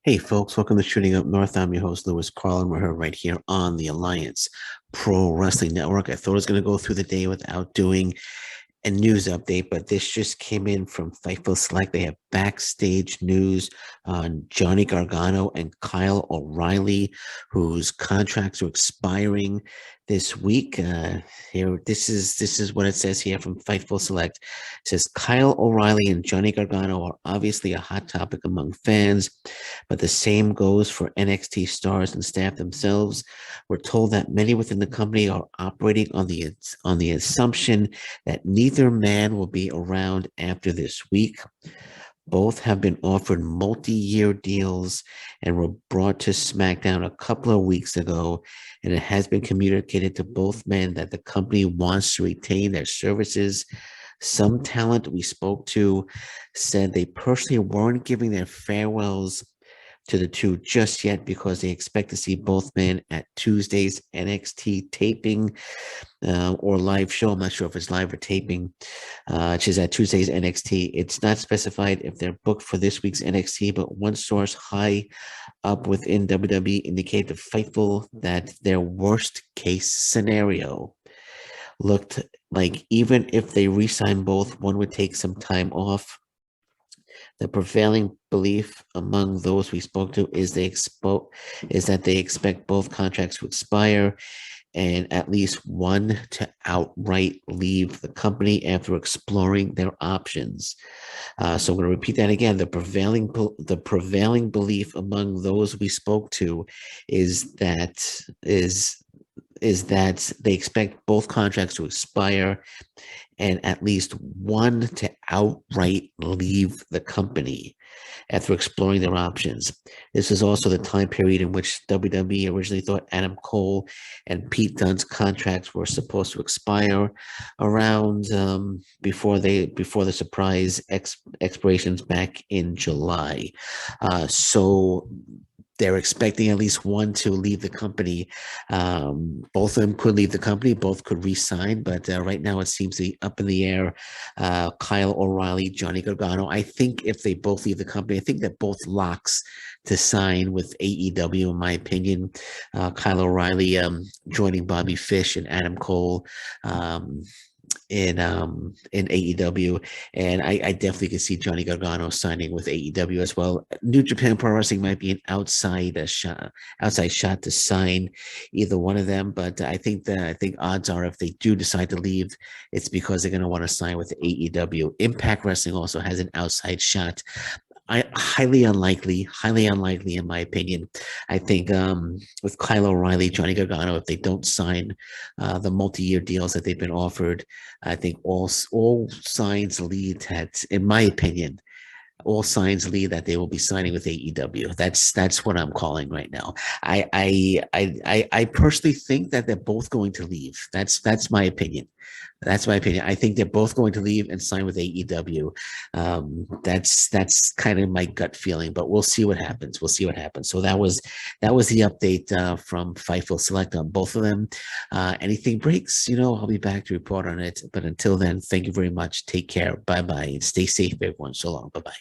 Hey folks, welcome to Shooting Up North. I'm your host, Lewis Carlin. We're here right here on the Alliance Pro Wrestling Network. I thought I was going to go through the day without doing a news update, but this just came in from Fightful Select. They have backstage news on Johnny Gargano and Kyle O'Reilly, whose contracts are expiring this week. Here, this is what it says here from Fightful Select. It says Kyle O'Reilly and Johnny Gargano are obviously a hot topic among fans, but the same goes for NXT stars and staff themselves. We're told that many within the company are operating on the assumption that neither man will be around after this week. Both have been offered multi-year deals and were brought to SmackDown a couple of weeks ago, and it has been communicated to both men that the company wants to retain their services. Some talent we spoke to said they personally weren't giving their farewells to the two just yet because they expect to see both men at Tuesday's NXT taping or live show. I'm not sure if it's live or taping, which is at Tuesday's NXT. It's not specified if they're booked for this week's NXT, but one source high up within WWE indicated to Fightful that their worst case scenario looked like even if they re-sign both, one would take some time off. The prevailing belief among those we spoke to is that they expect both contracts to expire and at least one to outright leave the company after exploring their options. So I'm going to repeat that again. The prevailing belief among those we spoke to is that they expect both contracts to expire and at least one to outright leave the company after exploring their options. This is also the time period in which WWE originally thought Adam Cole and Pete Dunne's contracts were supposed to expire around before the surprise expirations back in July. So they're expecting at least one to leave the company. Both of them could leave the company. Both could re-sign, but right now it seems to be up in the air. Kyle O'Reilly, Johnny Gargano. I think if they both leave the company, I think they're both locks to sign with AEW, in my opinion. Kyle O'Reilly joining Bobby Fish and Adam Cole. In AEW, and I definitely can see Johnny Gargano signing with AEW as well. New Japan Pro Wrestling might be an outside shot to sign either one of them, but I think odds are if they do decide to leave, it's because they're going to want to sign with AEW. Impact Wrestling also has an outside shot. Highly unlikely in my opinion. I think with Kyle O'Reilly, Johnny Gargano, if they don't sign the multi-year deals that they've been offered, I think all signs lead that, in my opinion, all signs lead that they will be signing with AEW. That's what I'm calling right now. I personally think that they're both going to leave. That's my opinion. That's my opinion. I think they're both going to leave and sign with AEW. That's kind of my gut feeling, but we'll see what happens. We'll see what happens. So that was the update from Fightful Select on both of them. Anything breaks, I'll be back to report on it. But until then, thank you very much. Take care. Bye bye, and stay safe, everyone. So long. Bye bye.